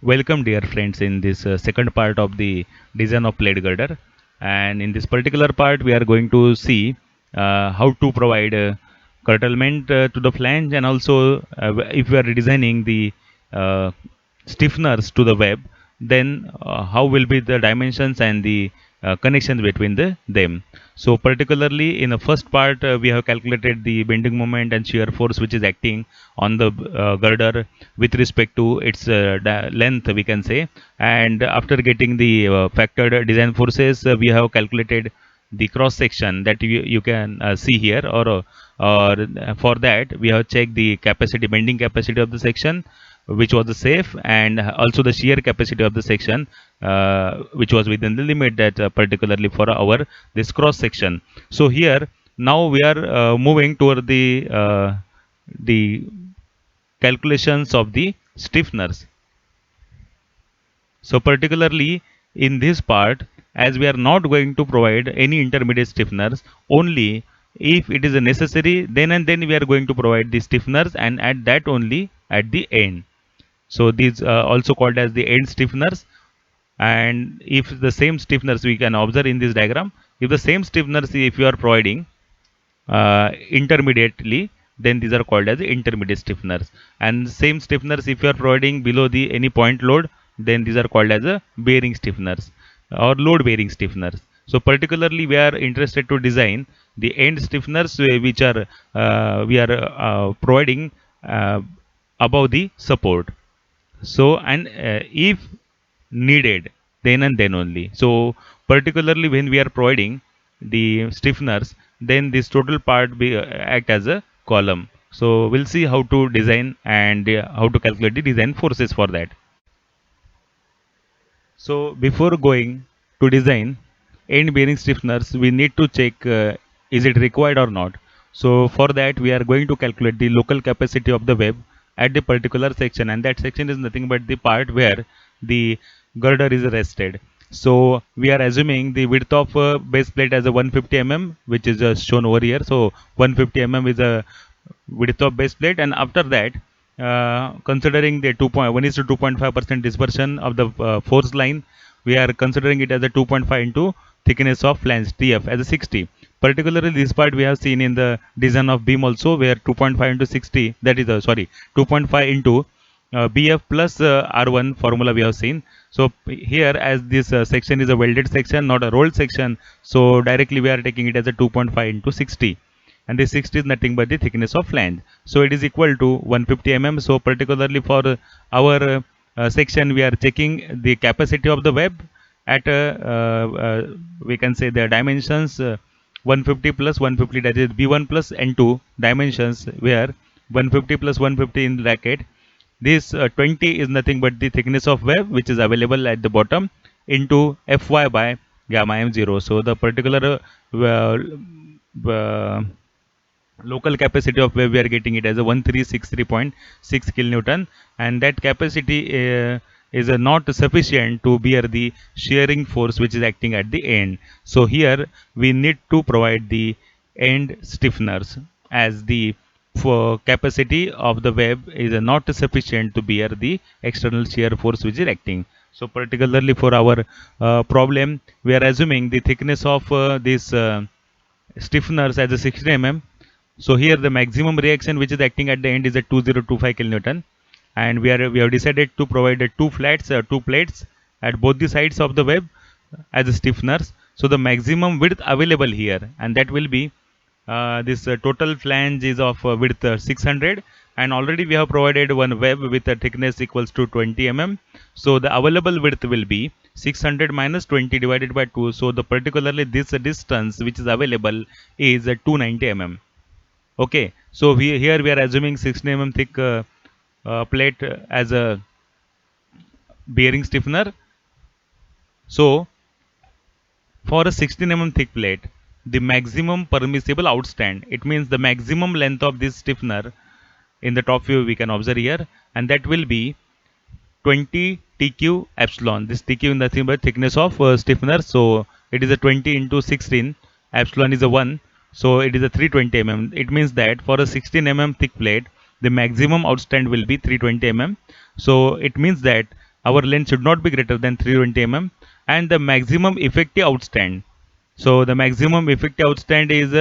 Welcome, dear friends, in this second part of the design of plate girder. And in this particular part, we are going to see how to provide curtailment to the flange, and also if we are redesigning the uh, stiffeners to the web, then how will be the dimensions and the connections between them. So particularly in the first part, we have calculated the bending moment and shear force which is acting on the girder with respect to its length, we can say. And after getting the factored design forces, we have calculated the cross section that you can see here, or for that we have checked the capacity, bending capacity of the section, which was the safe, and also the shear capacity of the section, which was within the limit that particularly for our this cross section. So here now we are moving toward the calculations of the stiffeners. So particularly in this part, as we are not going to provide any intermediate stiffeners, only if it is necessary, then and then we are going to provide the stiffeners, and at that only at the end. So these also called as the end stiffeners. And if the same stiffeners we can observe in this diagram, if the same stiffeners if you are providing intermediately, then these are called as intermediate stiffeners. And same stiffeners if you are providing below the any point load, then these are called as a bearing stiffeners or load bearing stiffeners. So particularly we are interested to design the end stiffeners which are we are providing uh, above the support. So and if needed, then and then only. So particularly when we are providing the stiffeners, then this total part be act as a column. So we'll see how to design and how to calculate the design forces for that. So before going to design end bearing stiffeners, we need to check is it required or not. So for that, we are going to calculate the local capacity of the web at the particular section, and that section is nothing but the part where the girder is rested. So we are assuming the width of base plate as a 150 mm, which is shown over here. So 150 mm is a width of base plate, and after that, considering the 2.1 is to 2.5% dispersion of the force line, we are considering it as a 2.5 into thickness of flange TF as a 60. Particularly this part we have seen in the design of beam also, where 2.5 into 60, that is sorry, 2.5 into BF plus R1 formula we have seen. So here, as this section is a welded section, not a rolled section, so directly we are taking it as a 2.5 into 60, and this 60 is nothing but the thickness of flange. So it is equal to 150 mm. So particularly for our section, we are checking the capacity of the web at we can say the dimensions 150 plus 150, that is B1 plus N2 dimensions, where 150 plus 150 in bracket. This 20 is nothing but the thickness of web which is available at the bottom into Fy by gamma m0. So the particular uh, local capacity of web we are getting it as a 1363.6 kilonewton, and that capacity is not sufficient to bear the shearing force which is acting at the end. So here we need to provide the end stiffeners, as the for capacity of the web is not sufficient to bear the external shear force which is acting. So particularly for our problem, we are assuming the thickness of this stiffeners as a 16 mm. So here the maximum reaction which is acting at the end is at 2025 kilonewton, and we have decided to provide two plates at both the sides of the web as stiffeners. So the maximum width available here, and that will be this total flange is of width 600, and already we have provided one web with a thickness equals to 20 mm. So the available width will be 600 minus 20 divided by 2. So the particularly this distance which is available is 290 mm. Okay, so we here we are assuming 16 mm thick plate as a bearing stiffener. So for a 16 mm thick plate, the maximum permissible outstand, it means the maximum length of this stiffener in the top view we can observe here, and that will be 20 TQ epsilon. This TQ is nothing but thickness of stiffener. So it is a 20 into 16. Epsilon is a 1. So it is a 320 mm. It means that for a 16 mm thick plate, the maximum outstand will be 320 mm. So it means that our length should not be greater than 320 mm, and the maximum effective outstand. So the maximum effective outstand is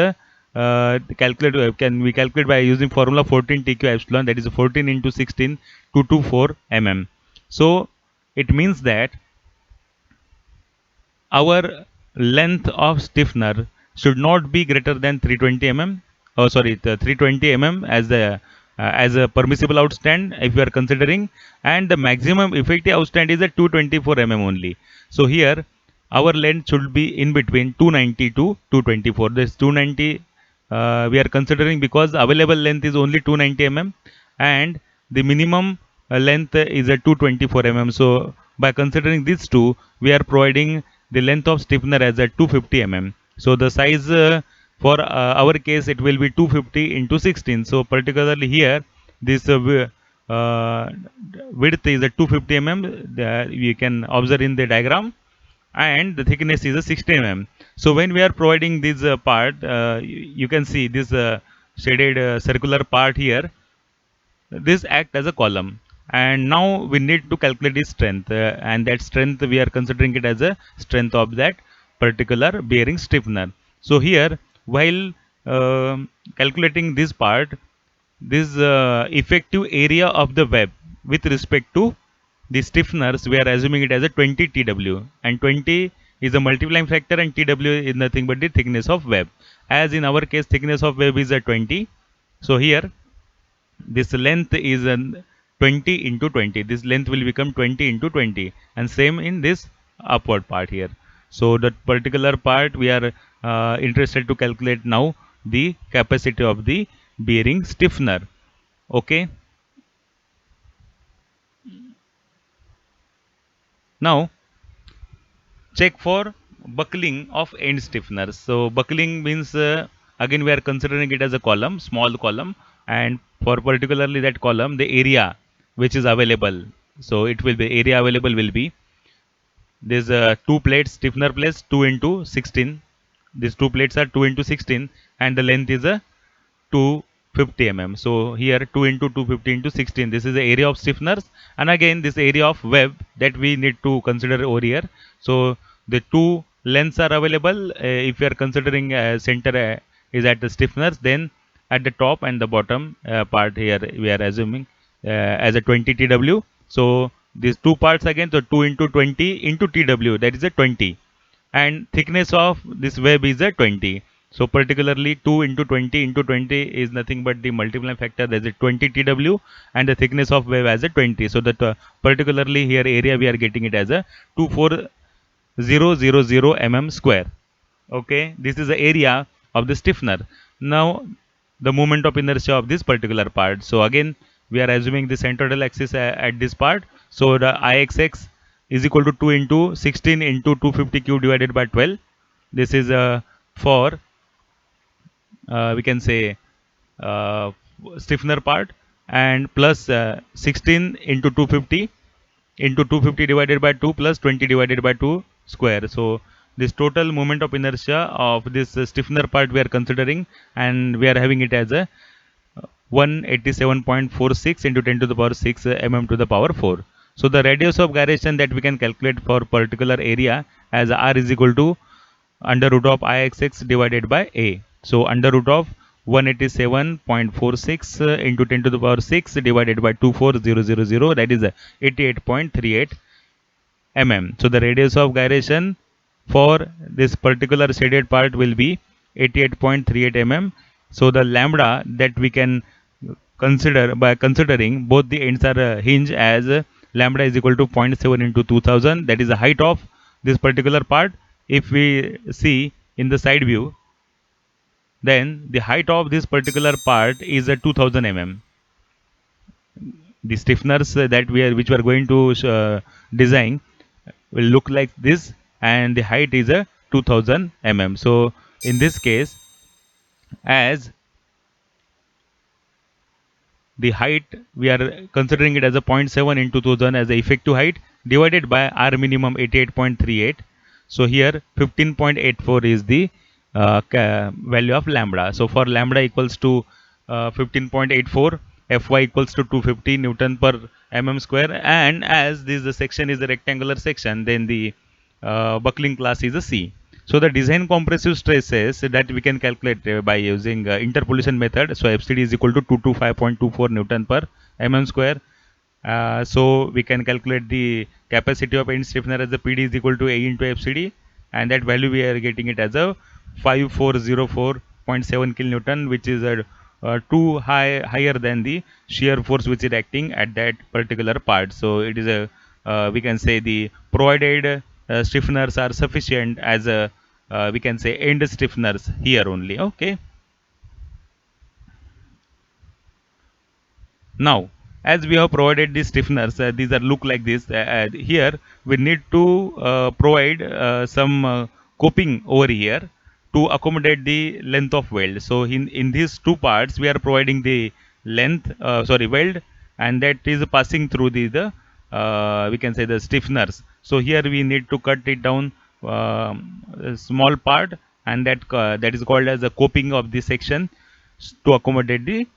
can we calculate by using formula 14 TQ epsilon, that is 14 into 16 224 mm. So it means that our length of stiffener should not be greater than 320 mm. Oh, sorry, the 320 mm as a permissible outstand if we are considering, and the maximum effective outstand is a 224 mm only. So here our length should be in between 290 to 224. This 290 we are considering because available length is only 290 mm and the minimum length is a 224 mm. So by considering these two, we are providing the length of stiffener as a 250 mm. So the size for our case it will be 250 into 16. So particularly here this uh, width is a 250 mm. You can observe in the diagram, and the thickness is a 16 mm. So when we are providing this part, you can see this shaded circular part here. This act as a column, and now we need to calculate the strength, and that strength we are considering it as a strength of that particular bearing stiffener. So here while calculating this part, this effective area of the web with respect to the stiffeners, we are assuming it as a 20 TW, and 20 is a multiplying factor and TW is nothing but the thickness of web. As in our case thickness of web is a 20, so here this length is an 20 into 20. This length will become 20 into 20, and same in this upward part here. So that particular part we are interested to calculate now the capacity of the bearing stiffener. Okay. Now check for buckling of end stiffeners. So buckling means again we are considering it as a column, small column, and for particularly that column the area which is available. So it will be area available will be this two plates, stiffener plates 2 into 16. These two plates are 2 into 16 and the length is a 250 mm. So here 2 into 250 into 16. This is the area of stiffeners, and again this area of web that we need to consider over here. So the two lengths are available. If we are considering center is at the stiffeners, then at the top and the bottom part here we are assuming as a 20 TW. So these two parts again, so 2 into 20 into TW, that is a 20, and thickness of this web is a 20. So particularly 2 into 20 into 20 is nothing but the multiplying factor, that is a 20 TW, and the thickness of web as a 20. So that particularly here area we are getting it as a 24000 mm square. Okay, this is the area of the stiffener. Now the moment of inertia of this particular part. So again we are assuming the centroidal axis at this part. So the Ixx is equal to 2 into 16 into 250 cube divided by 12. This is for we can say stiffener part, and plus 16 into 250 into 250 divided by 2 plus 20 divided by 2 square. So this total moment of inertia of this stiffener part we are considering, and we are having it as a 187.46 into 10 to the power 6 mm to the power 4. So the radius of gyration that we can calculate for particular area as r is equal to under root of Ixx divided by a. So under root of 187.46 into 10 to the power 6 divided by 24000, that is 88.38 mm. So the radius of gyration for this particular shaded part will be 88.38 mm. So the lambda that we can consider by considering both the ends are hinge as lambda is equal to 0.7 into 2000, that is the height of this particular part. If we see in the side view, then the height of this particular part is a 2000 mm. The stiffeners that which we are going to design will look like this, and the height is a 2000 mm. So in this case, as the height we are considering it as a 0.7 into 2000 as the effective height divided by r minimum 88.38. So here 15.84 is the value of lambda. So for lambda equals to 15.84, Fy equals to 250 Newton per mm square, and as this the section is a rectangular section, then the buckling class is a C. So the design compressive stresses that we can calculate by using interpolation method. So FCD is equal to 225.24 Newton per mm square. So we can calculate the capacity of end stiffener as the PD is equal to A into FCD, and that value we are getting it as a 5404.7 kilonewton, which is a too higher than the shear force which is acting at that particular part. So it is a we can say the provided stiffeners are sufficient as a we can say end stiffeners here only. Okay. Now, as we have provided these stiffeners, these are look like this. Here we need to provide some coping over here to accommodate the length of weld. So in these two parts, we are providing the length, weld, and that is passing through the we can say the stiffeners. So here we need to cut it down a small part, and that is called as the coping of the section to accommodate the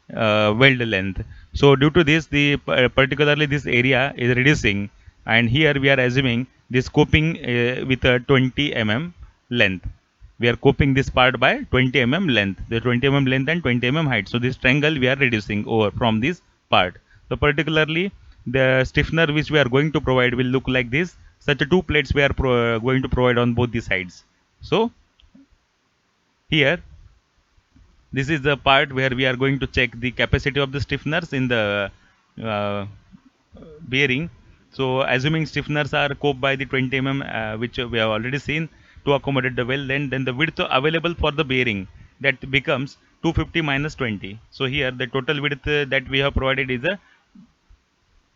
weld length. So due to this, the particularly this area is reducing, and here we are assuming this coping with a 20 mm length. We are coping this part by 20 mm length, the 20 mm length and 20 mm height. So this triangle we are reducing over from this part. So particularly the stiffener which we are going to provide will look like this. Such two plates we are going to provide on both the sides. So here this is the part where we are going to check the capacity of the stiffeners in the uh, bearing. So assuming stiffeners are coped by the 20 mm which we have already seen to accommodate the well length, then the width available for the bearing that becomes 250 minus 20. So here the total width that we have provided is a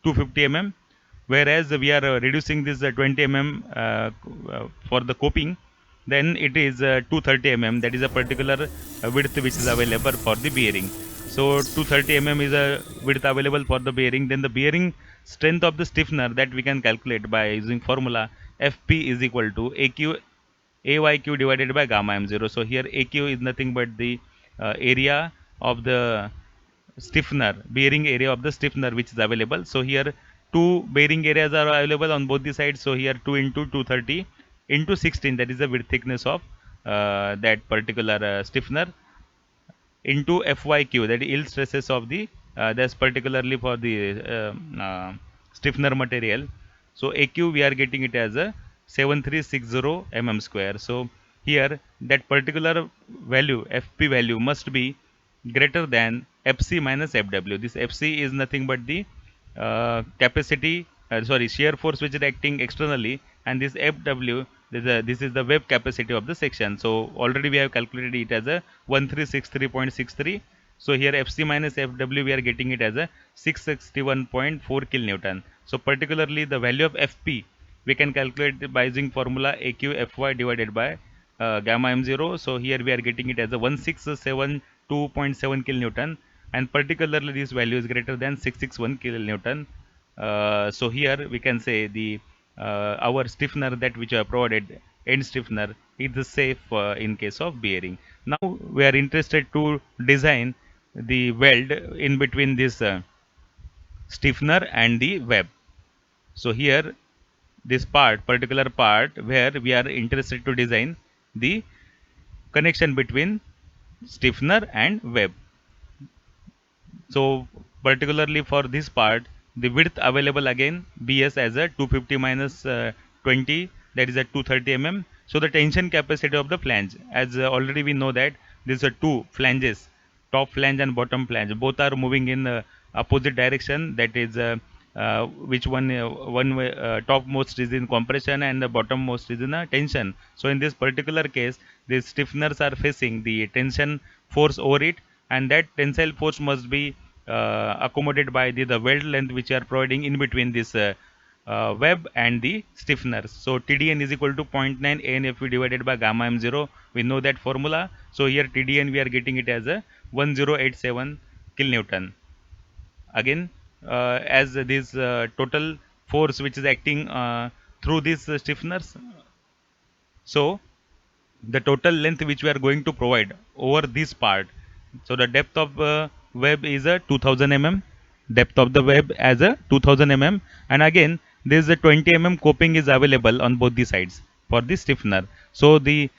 250 mm, whereas we are reducing this 20 mm for the coping, then it is 230 mm, that is a particular width which is available for the bearing. So 230 mm is a width available for the bearing. Then the bearing strength of the stiffener that we can calculate by using formula Fp is equal to AQ AYQ divided by gamma m0. So here AQ is nothing but the area of the stiffener, bearing area of the stiffener which is available. So here two bearing areas are available on both the sides. So here 2 into 230 into 16, that is the width thickness of that particular stiffener, into FYQ, that is yield stresses of the that's particularly for the stiffener material. So AQ we are getting it as a 7360 mm square. So here that particular value FP value must be greater than FC minus FW. This FC is nothing but the capacity, shear force which is acting externally, and this FW, this is the web capacity of the section. So already we have calculated it as a 1363.63. So here FC minus FW we are getting it as a 661.4 kilonewton. So particularly the value of FP we can calculate by using formula AQFY divided by gamma m0. So here we are getting it as a 1672.7 kilonewton, and particularly this value is greater than 661 kilonewton. So here we can say the our stiffener that which are provided, end stiffener, is safe in case of bearing. Now we are interested to design the weld in between this stiffener and the web. So here this particular part where we are interested to design the connection between stiffener and web. So particularly for this part, the width available again BS as a 250 minus 20, that is at 230 mm. So the tension capacity of the flange, as already we know that these are two flanges, top flange and bottom flange, both are moving in opposite direction. That is which one way, topmost is in compression and the bottommost is in tension. So in this particular case, the stiffeners are facing the tension force over it, and that tensile force must be accommodated by the weld length which are providing in between this web and the stiffeners. So TDN is equal to 0.9 ANFV divided by gamma m0. We know that formula. So here TDN we are getting it as a 1087 kilonewton. Again, as this total force which is acting through these stiffeners. So the total length which we are going to provide over this part. So the depth of web is 2000 mm, depth of the web as a 2000 mm, and again there is a 20 mm coping is available on both the sides for the stiffener. So the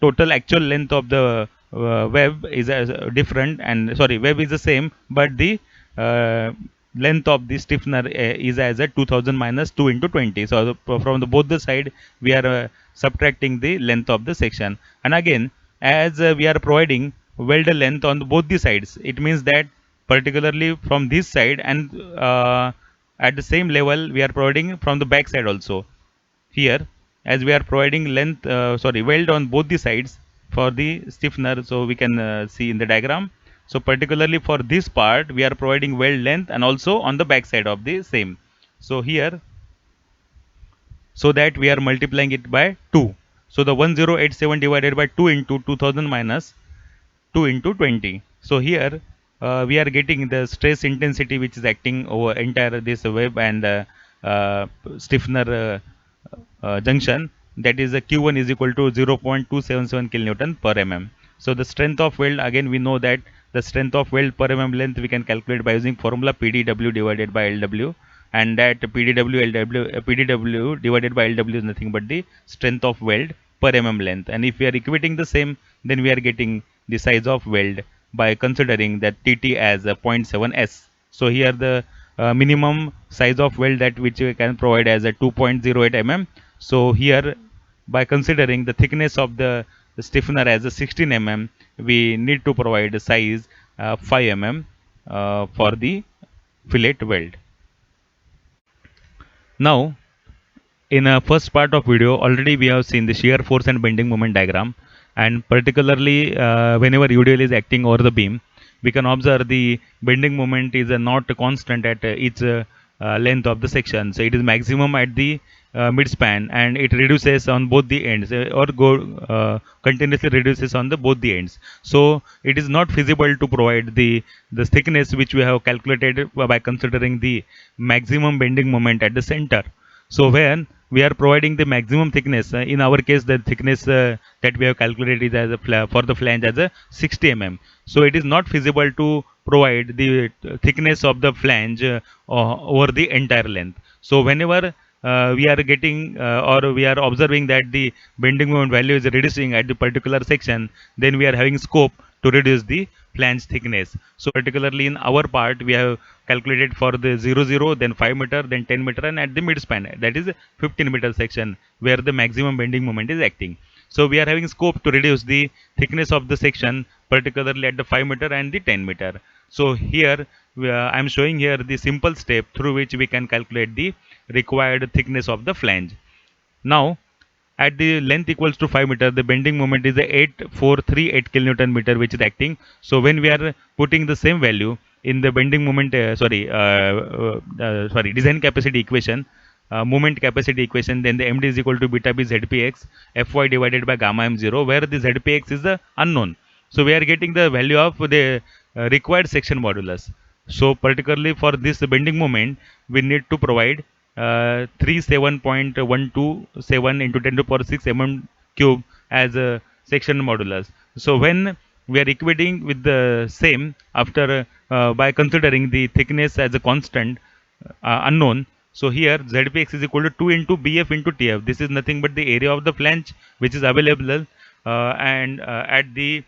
total actual length of the web is different, and sorry, web is the same, but the uh, length of the stiffener is as a 2000 minus 2 into 20. So from the both the side we are subtracting the length of the section, and again as we are providing weld length on both the sides, it means that particularly from this side and at the same level we are providing from the back side also. Here as we are providing length weld on both the sides for the stiffener, so we can see in the diagram. So particularly for this part we are providing weld length and also on the back side of the same. So here, so that we are multiplying it by 2. So the 1087 divided by 2 into 2000 minus 2 into 20. So here we are getting the stress intensity which is acting over entire this web and stiffener junction, that is a Q1 is equal to 0.277 kilonewton per mm. So the strength of weld, again we know that the strength of weld per mm length we can calculate by using formula PdW divided by LW, and that PdW divided by LW is nothing but the strength of weld per mm length, and if we are equating the same, then we are getting the size of weld by considering that TT as a 0.7 S. So here the minimum size of weld that which we can provide as a 2.08 mm. So here by considering the thickness of the stiffener as a 16 mm, we need to provide a size 5 mm for the fillet weld. Now in a first part of video already we have seen the shear force and bending moment diagram, and particularly whenever UDL is acting over the beam, we can observe the bending moment is not constant at each length of the section. So it is maximum at the midspan, and it reduces on both the ends or go continuously reduces on the both the ends. So it is not feasible to provide the thickness which we have calculated by considering the maximum bending moment at the center. So when we are providing the maximum thickness, in our case the thickness that we have calculated is as a for the flange as a 60 mm. So it is not feasible to provide the thickness of the flange over the entire length. So whenever we are getting or we are observing that the bending moment value is reducing at the particular section, then we are having scope to reduce the flange thickness. So particularly in our part we have calculated for the 0 then 5 meter, then 10 meter, and at the midspan, that is 15 meter section where the maximum bending moment is acting. So we are having scope to reduce the thickness of the section particularly at the 5 meter and the 10 meter. So here I am showing here the simple step through which we can calculate the required thickness of the flange. Now at the length equals to 5 meter, the bending moment is 8438 kilonewton meter which is acting. So when we are putting the same value in the bending moment design capacity equation, moment capacity equation, then the MD is equal to beta B ZPX Fy divided by gamma m0, where the ZPX is the unknown. So we are getting the value of the required section modulus. So particularly for this bending moment, we need to provide 37.127 into 10 to the power 6 mm cube as a section modulus. So when we are equating with the same after by considering the thickness as a constant unknown, so here ZPX is equal to 2 into BF into TF. This is nothing but the area of the flange which is available and at the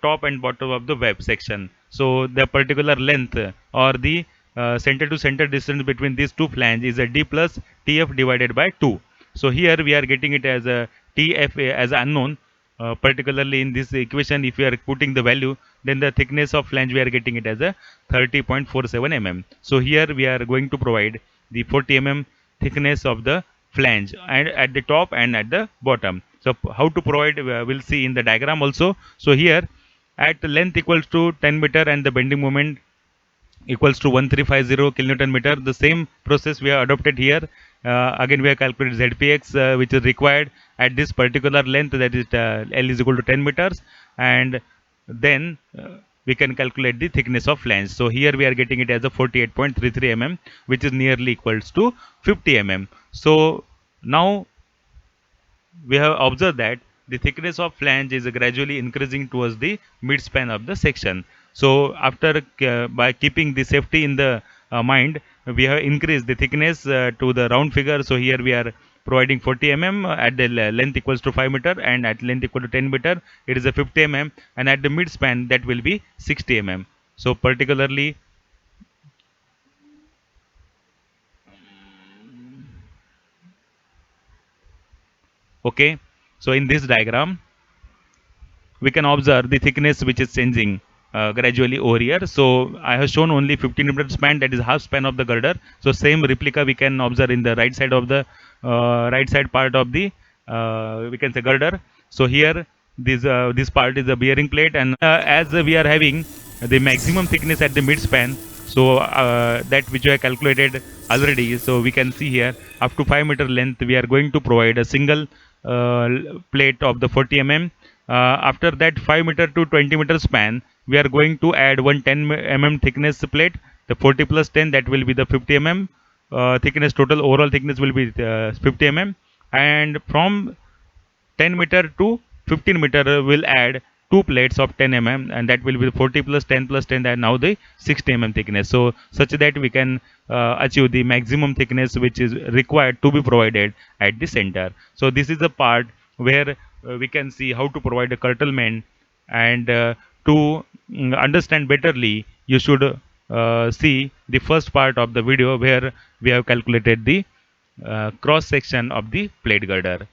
top and bottom of the web section. So the particular length or the center to center distance between these two flanges is a D plus TF divided by 2. So here we are getting it as a TF as unknown. Particularly in this equation, if we are putting the value, then the thickness of flange we are getting it as a 30.47 mm. So here we are going to provide the 40 mm thickness of the flange and at the top and at the bottom. So how to provide we'll see in the diagram also. So here at the length equals to 10 meter and the bending moment equals to 1350 kilonewton meter. The same process we have adopted here. Again we have calculated ZPX which is required at this particular length, that is L is equal to 10 meters, and then we can calculate the thickness of flange. So here we are getting it as a 48.33 mm which is nearly equals to 50 mm. So now we have observed that the thickness of flange is gradually increasing towards the midspan of the section. So after by keeping the safety in the mind, we have increased the thickness to the round figure. So here we are providing 40 mm at the length equals to 5 meter, and at length equal to 10 meter it is a 50 mm, and at the midspan that will be 60 mm. So particularly, okay, so in this diagram we can observe the thickness which is changing gradually over here. So I have shown only 15 meter span, that is half span of the girder. So same replica we can observe in the right side of the right side part of the we can say girder. So here this part is the bearing plate, and as we are having the maximum thickness at the mid span, so that which we have calculated already. So we can see here up to 5 meter length we are going to provide a single plate of the 40 mm. After that 5 meter to 20 meter span, we are going to add one 10 mm thickness plate, the 40 plus 10, that will be the 50 mm thickness. Total overall thickness will be 50 mm, and from 10 meter to 15 meter will add two plates of 10 mm, and that will be 40 plus 10 plus 10, and now the 60 mm thickness. So such that we can achieve the maximum thickness which is required to be provided at the center. So this is the part where we can see how to provide a curtailment, and to understand betterly you should see the first part of the video where we have calculated the cross section of the plate girder.